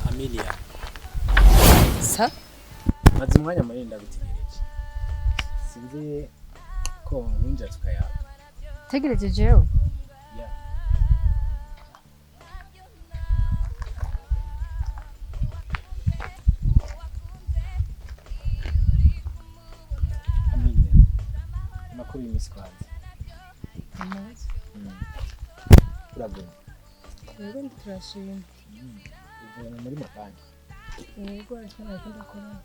AMILIA. Sa? Maze umwanya munini ndabitegereje. Sinzi ko nkunja tukayaga. Tegereje jewe? Yeah. AMILIA. Makuru y'imisi kwanza. Amazi. Urabona. Rero turashima. Uvuye muri mabanki. Yego ariko nakunda kubona.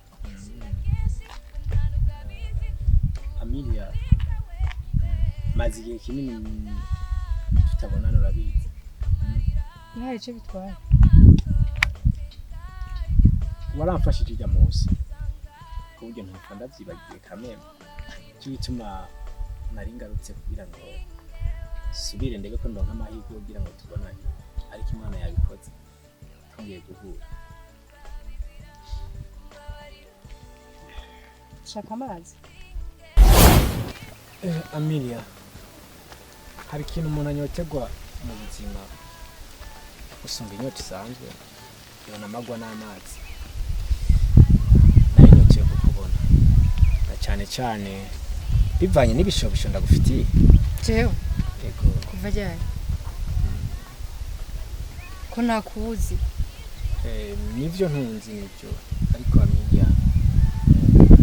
AMILIA. Maze igihe kinini tutabonana urabizi. Nta ico bitwaye. Waramfashije ijya munsi. Ku buryo ntufa ndavyibagiye kameme. Cyo bituma nari ngarutse kugira ngo subire ndebe ko ndonka amahirwe kugira ngo tubonane. Ariko Imana yabikoze. Twongeye guhura. Shaka amazi. AMILIA. Hari ikintu umuntu anyotegwa mu buzima usumba inyota isanzwe yona amagwa n'amazi. Nari nyoteye kukubona na cyane cyane bivanye n'ibishobisho ndagufitiye. Jewe? Yego. Kuva ryari? Ko nakuzi. Nivyo ntunzi nivyo ariko AMILIA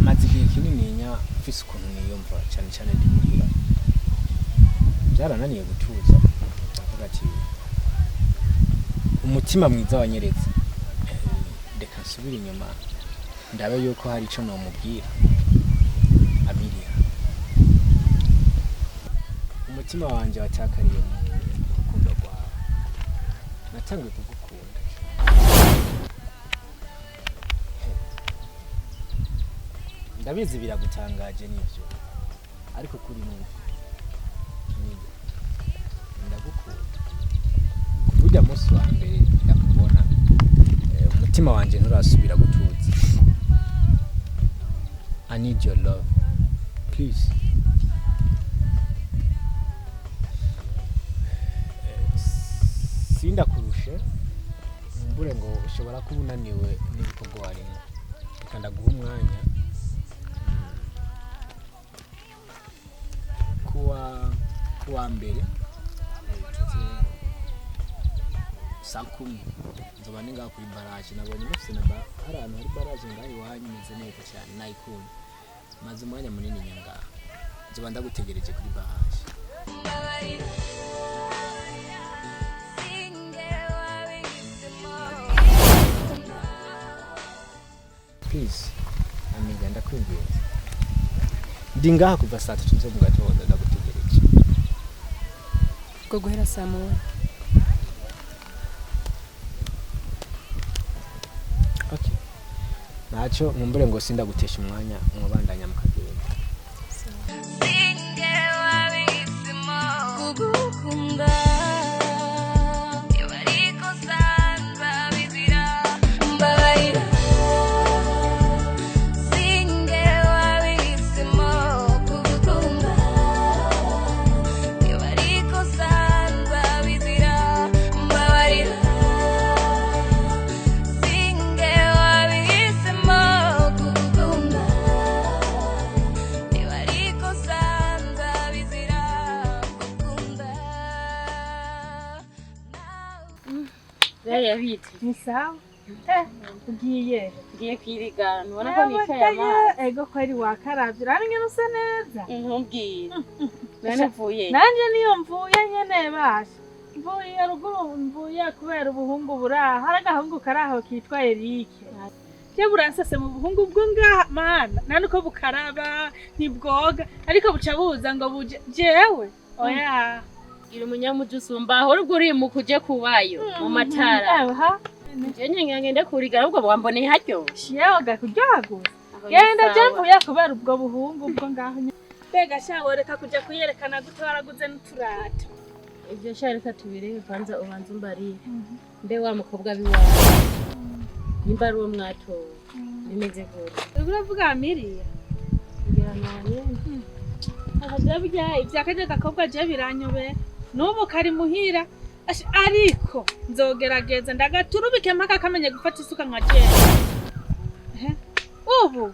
maze igihe kinini nya mfise ukuntu niyumva cyane cyane ndi muhira. Byarananiye gutuza. Ndavuga ati umutima mwiza wanyeretse. Ndeka nsubira inyuma ndabe yuko hari ico nomubwira. AMILIA. Umutima wanje watakariye mu rukundo rwawe. Natangiye kugukunda. Ndabizi biragutangaje nivyo. Ariko kuri nuko. Ndagukunda. Burya munsi wa mbere ndakubona. Umutima wanje nturasubira gutuza. I need your love. Please. Sinda kurushe. Mbure ngo ushobora kuba unaniwe n'ibikorwa warimo. Reka ndaguha umwanya. Kuwa mbere saa 10 nzoba ninga kuri baraje nabonye mufite na hari ahantu hari baraje ngaho iwanyu meze neza cyane nayikunda maze umwanya munini nyanga nzoba ndagutegereje kuri baraje. Please AMILIA ndakwinginze ndi ngaha kuva saa 3 zo mu gatondo ndagutegereje. Ko guhera saa 1. Okay. Nacho nkumbure ngo sinda gutesha umwanya mwabandanya mukagenda. Yabite Ni sawa? Ugiye? ngiye kwirigana ubona ko nikaye amazi. Ego ko ari wakaravye. Urangene usa neza. Ntumbwire. None uvuye. Nanje niyo mvuye nyene basha. Mvuye ruguru mvuye kubera ubuhungu buraha. Hari agahungu karaho kitwa Eric. Je buransase mu buhungu bwo ngaha mana. Nani ko bukaraba ntibwoga ariko buca buza ngo buje jewe. Oya. Iri munyamuji usumba aho urwo uri mu kuje kubayo mu matara. Aha. Je ngende kurigara ubwo bwambone haryoshe. Yewe gakuryaguza. Genda je mvuye kubera ubwo buhungu bwo ngaho. Bega shawo reka kuja kuyerekana gute waraguze n'uturato. Ivyo shareka tubirebe kwanza ubanza umbariye. Mbe wa mukobwa biwawe. Nimba ari uwo mwatowe. Bimeze gute? Uravuga AMILIA? Ngira none. Akaje bijya ivyakaje gakobwa je biranyobe. Nubu kari muhira. Ariko nzogerageza ndagaturubike mpaka kamenye gufata isuka nka je. Ubu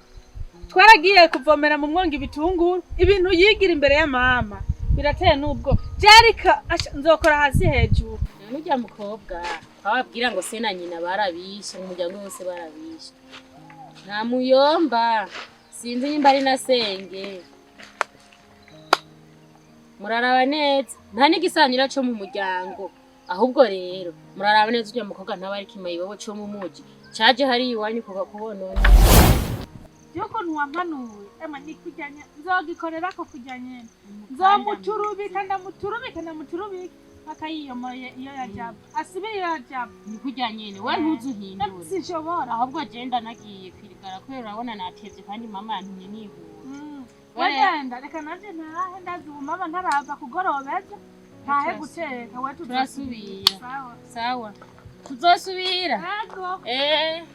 twaragiye kuvomera mu mwonga ibitunguru ibintu yigira imbere ya mama birateye nubwo jarika nzokora hasi hejuru. Nujya mukobwa ababwira ngo se na nyina barabishe mu muryango wose barabishe. Nta muyomba sinzi nyimba ari na senge. Muraraba neza nta n'igisanira cyo mu muryango. Ahubwo rero muraraba neza ujya mukobwa ntabari kimayibo cyo mu muji caje hari iwanyu kuva kubonona. Yoko ntuwampanuye ema nikujyanye nzogikorera ko kujyanye nzomuturubika ndamuturubika akayiyomoye iyo yajaba asibire iyo yajaba nikujyanye ne we ntuzuhindura sinshobora ahubwo agenda nagiye kwirigara kubera urabona natevye kandi mama yantumye nihura. Wagenda reka nanje ntahe ndazuma mama ntaraza kugorobeza ntahe guteka we turasubira. Sawa tuzosubira. Yego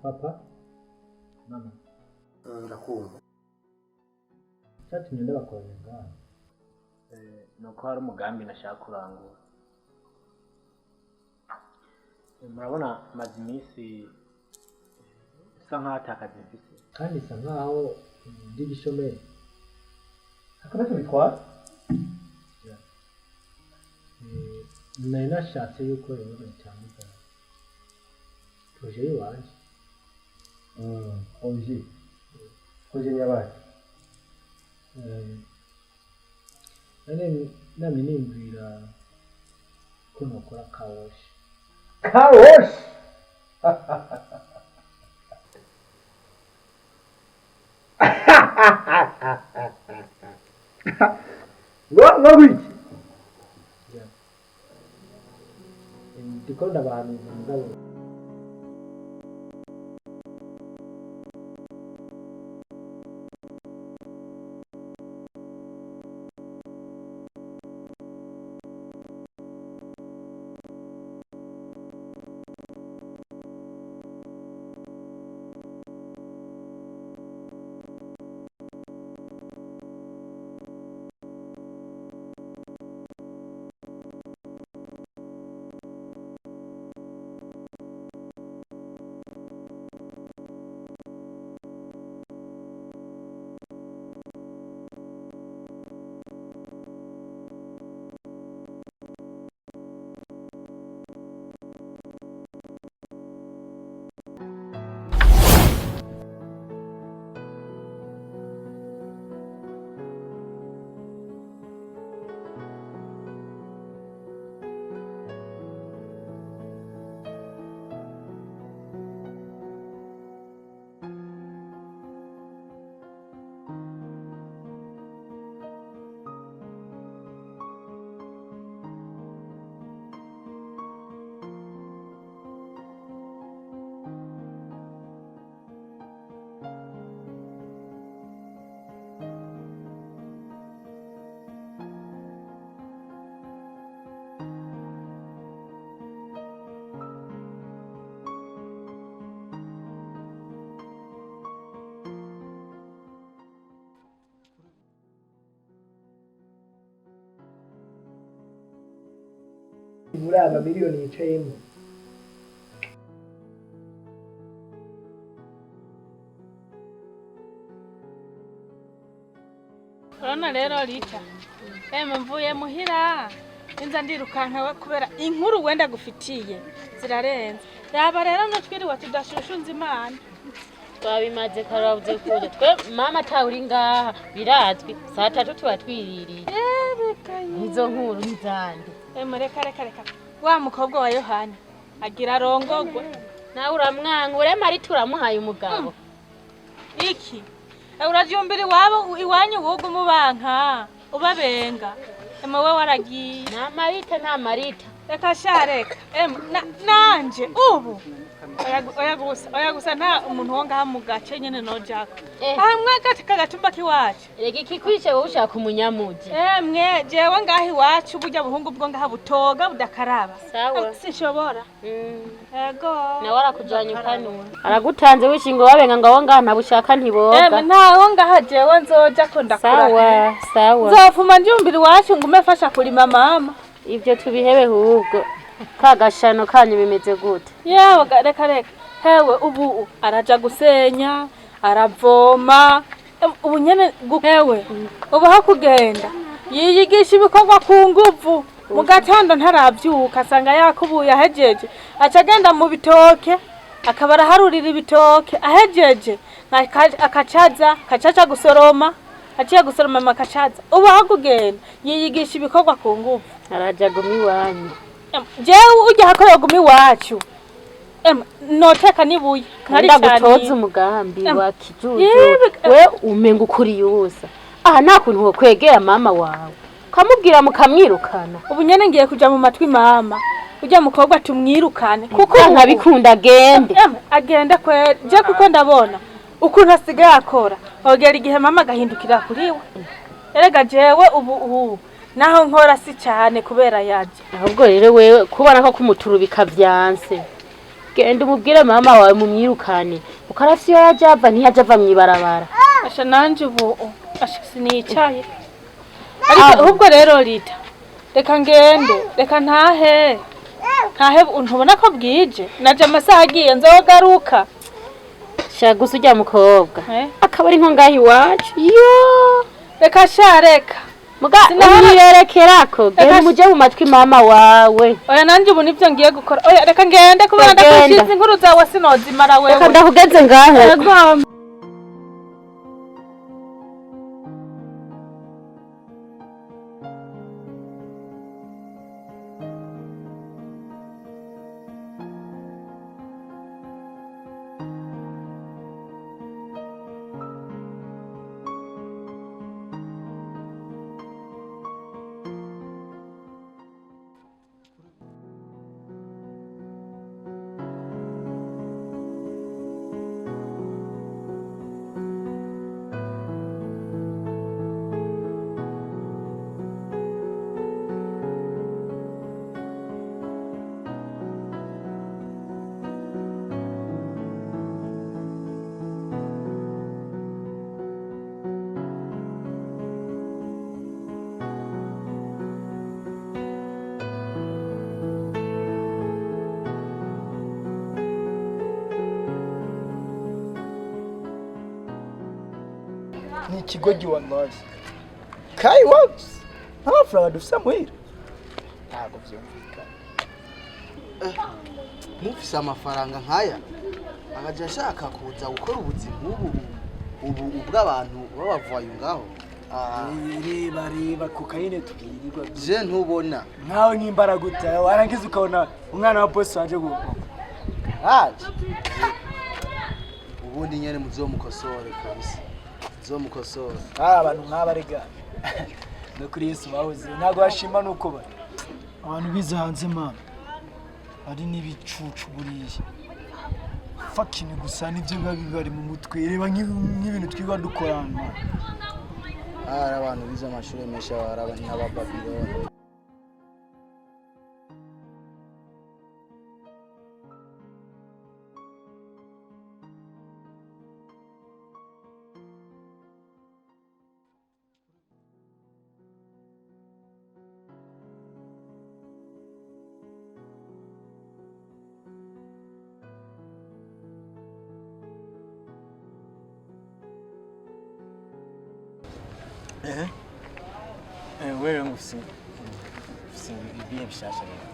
Papa, mama, ndakumva. Cyatumye ndabakorera ngaha. Nuko hari umugambi nashaka kurangura. Murabona maze iminsi isa nkaho atakazi mfise. Kandi isa nkaho ndi gishomeri. Akabazo bitwara? Nari nashatse yuko rero cyangwa proje yiwanje. Oje. Proje yabaye. Nami nimbwira ko nokora kawoshi. Kawoshi? Ngo wiki? Ndiko ndabantu ngabo. muri aba miliyoni yicayemo urabona rero Rita mvuye muhira inza ndirukanka we kubera inkuru wenda gufitiye zirarenze yaba rero no twiriwe tudashushunza imana twabimaze karabuze kure twe mama tawuri ngaha birazwi saa 3 tuba twiririye izo nkuru nzande reka wa mukobwa wa Yohani agira rongogwe nawe uramwanga urema ari turamuhaye umugabo iki urajumbira iwabo iwanyu wogo mubanka ubabenga we waragiye nta marita reka shareka nanje ubu oya gusa nta umuntu wo ngaha mu gace nyene nojako hamwe kagatumba kiwacu rega ikikwice wowe ushaka umunyamuji mwe jewe ngaha iwacu burya buhungu bwo ngaha butoga budakaraba sawa sinshobora yego nawe arakujanye ukanura aragutanze wishingo wabenga ngo ngaha nabushaka ntiboga ntaho ngaha jewe nzoja ko ndakura sawa nzofuma njumbira iwacu ngume fasha kurima mama ivyo tubihebe hubwo kagashano kanyu bimeze gute yewe reka hewe ubu araja gusenya aravoma ubu nyene hewe ubu hakugenda yiyigisha ibikorwa ku nguvu mu gatondo ntaravyuka asanga yakubuye ahejeje acagenda mu bitoke akaba araharurira ibitoke ahejeje akacaza gusoroma aciye gusoroma makacaza ubu hakugenda yiyigisha ibikorwa ku nguvu araja gumi wanyu jewe ujya hakorera gumi wacu noteka nibuye nkari gutoza umugambi wa kijuju we umenga ukuri yusa aha nta kuntu wo kwegera mama wawe kamubwira mukamwirukana ubu nyene ngiye kuja mu matwi mama ujya mukobwa tumwirukane kuko nkabikunda agende kwe je kuko ndabona ukuntu asigaye akora ogera igihe mama agahindukira kuriwe erega jewe ubu naho nkora si cyane kubera yaje ahubwo rero wewe kubona ko kumuturu bikavyanse genda umubwire mama wawe mumwirukane ukarafyo yajava ntiyajava mwibarabara asha nanje ubu sinicaye ariko ahubwo rero Rita reka ngende reka ntahe untubona ko bwije naje amasaha agiye nzogaruka shagusa ujya mukobwa akaba ari nko ngahi wacu yo reka shareka muga niyerekerako genda muje mu matwi mama wawe oya nanje ubu nivyo ngiye gukora oya reka ngende kubera ndakwishiza inkuru zawe sinozimara wewe reka ndakugeze ngahe ni ikigogi wangazi kai works hafra dufisa muhira ntago vyumvikana mufise amafaranga nkaya agaje ashaka kuza gukora ubuzima ubu bw'abantu babavaye ngaho reba kokayine tukirirwa je ntubona nkawe nk'imbaraguta warangiza ukabona umwana wa boss wanje guko aje ubundi nyene muzomukosore kabisa muzomukosore abantu nk'abarega no kuri Yesu bahoze ntago bashima nuko ba abantu bize hanze mana ari nibicucu buriye fucking gusa nivyo bari mu mutwe reba nk'ibintu twiga dukorana ari abantu bize amashuri mesha baraba n'abababironi wewe ngufise ibihe bishasha rero.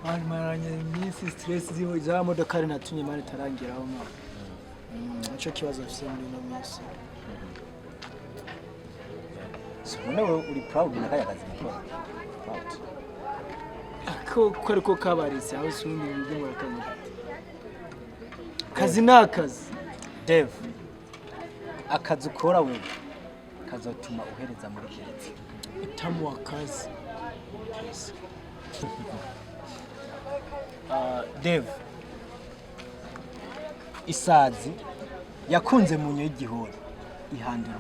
Mani maranye iminsi stress ziho za modokari natumye mani tarangiraho mama. Ico kibazo afise muri no minsi. So wewe uri proud na kaya kazi gukora. Proud. Ko ariko kabaritse aho sundi ibyo murakamwe. Kazi nakazi. Dev. Akazi ukora wewe kazotuma uhereza muri gereza. Itamu akazi. Yes. Dev. Isazi yakunze munyo y'igihoro ihandira.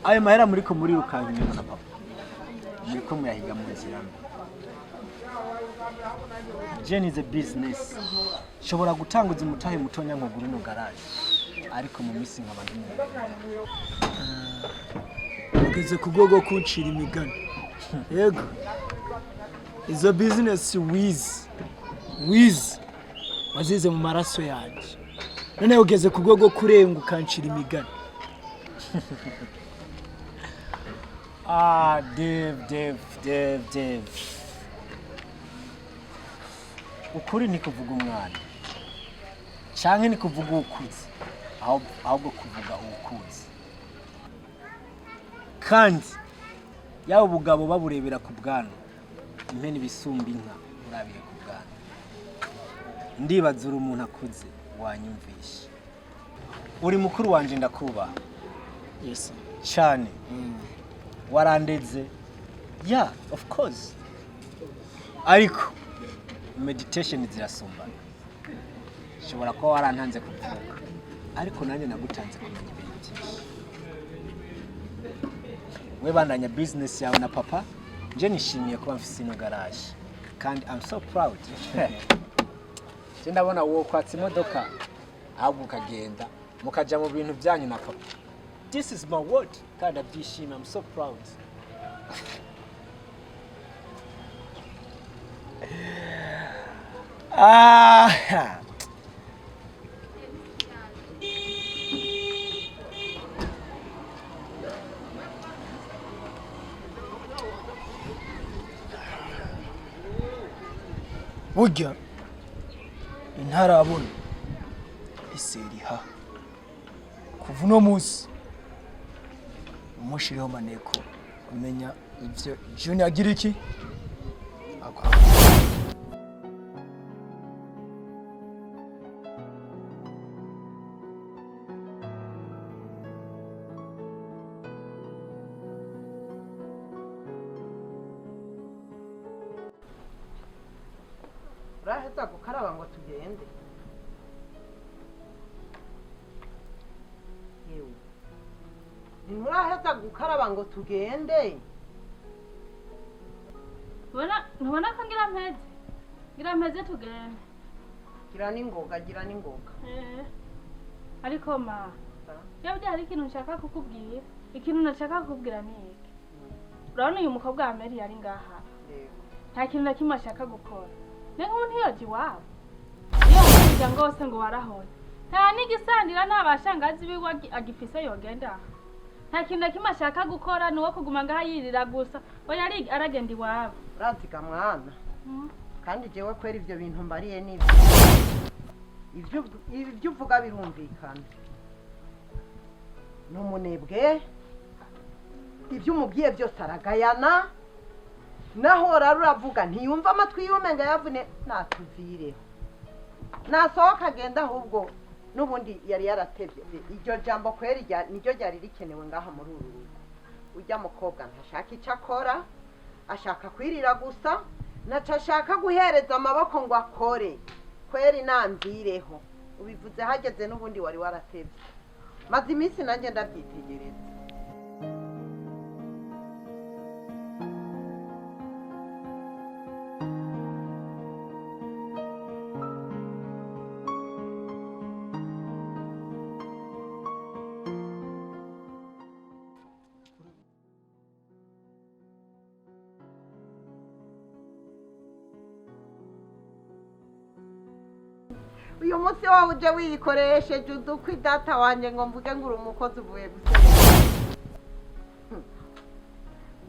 Ayo mahera muri ko muri ukabinyana na papa. Muri ko muyahiga mu nzira mbi. Jenny is a business. Shobora gutanguza umutahe mutonya nko guri no garage. Ariko mu misi nk'abandi mu. Ugeze ku gogo kuncira imigani. Yego. Izo business wiz wazize mu maraso yanje. None ugeze ku gogo kurenga ukancira imigani. Dev. Ukuri ni kuvuga umwana. Canke ni kuvuga ukuzi. Ahubwo kuvuga ukuzi. Kandi yawe ubugabo baburebera ku bwana. Impene bisumba inka urabiye ku bwana. Ndibaza uri umuntu akuze wanyumvisha. Uri mukuru wanje ndakuba. Yes. Cyane. Warandeze. Yeah, of course. Ariko meditation zirasumbana. Shobora ko warantanze kuvuga. Ariko nanjye nagutanze kumenya ibintu byinshi. We bandanya business yawe na papa. Je nishimiye kuba mfise ino garage. Kandi I'm so proud. Je ndabona uwo kwatsa imodoka ahubwo ukagenda mukaja mu bintu byanyu na papa. This is my word. Kandi abyishima. I'm so proud. Burya intarabona iseriha kuva uno munsi umushiriho maneko umenya ivyo Junior agira iki akora. Uraheza gukaraba ngo tugende. Yewe. Ntimuraheza gukaraba ngo tugende. Ntubona ko ngira mpeze tugende. Gira n'ingoga. Ariko ma yabyo hari ikintu nshaka kukubwira. Ikintu nashaka kukubwira ni iki. Urabona uyu mukobwa wa Mary yari ngaha. Nta kintu na kimwe ashaka gukora. Nengo ntiyoji wabo. Iyo mujya ngose ngo warahona. Nta nigisandira nabashangazi biwe agifise yogenda. Nta kintu na kimwe ashaka gukora nuwo kuguma ngaha yirira gusa. Oya aragenda iwabo. Uraziga mwana. Kandi jewe kwera ivyo bintu mbariye nibyo. Ivyo uvuga birumvikana. Numunebwe. Ivyo umubwiye byose aragayana. Naho raravuga ntiyumva amatwi yumenga yavune natuvireho. Nasohoka agenda ahubwo nubundi yari yaratevye. Iryo jambo kweri niryo ryari rikenewe ngaha muri uru rugo. Ujya mukobwa ntashaka icyo akora, ashaka kwirira gusa, nacashaka guhereza amaboko ngo akore. Kweri namvireho. Ubivuze hageze nubundi wari waratevye. Maze iminsi nanjye ndabyitegereza. Uyu munsi wawe uje wiyikoresheje udukwi data wanje ngo mvuge ngo uri umukozi uvuye gusenya.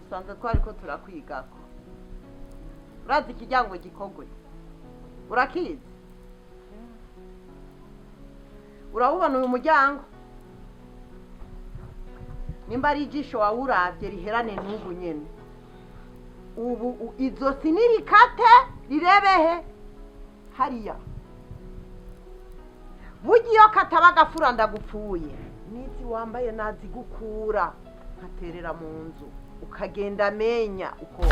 dusanzwe twari ko turakwigako urazi ikijyango gikogwe urakizi urabubona uyu muryango nimba ari ijisho wawuravye riherane n'ubu nyene ubu izosi nirikate rirebehe hariya burya iyo kataba agafura ndagupfuye n'izi wambaye nazigukura nkaterera mu nzu ukagenda amenya uko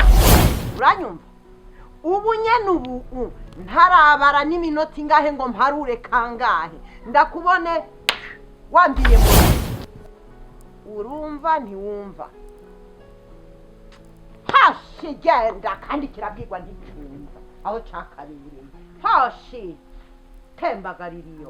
uranyumva ubu nyene ubu ntarabara n'iminota ingahe ngo mparure kangahe ndakubone wambiye mu urumva ntiwumva hashi genda kandi kirabwirwa nticyumva aho cakabereye hashi tembagaririyo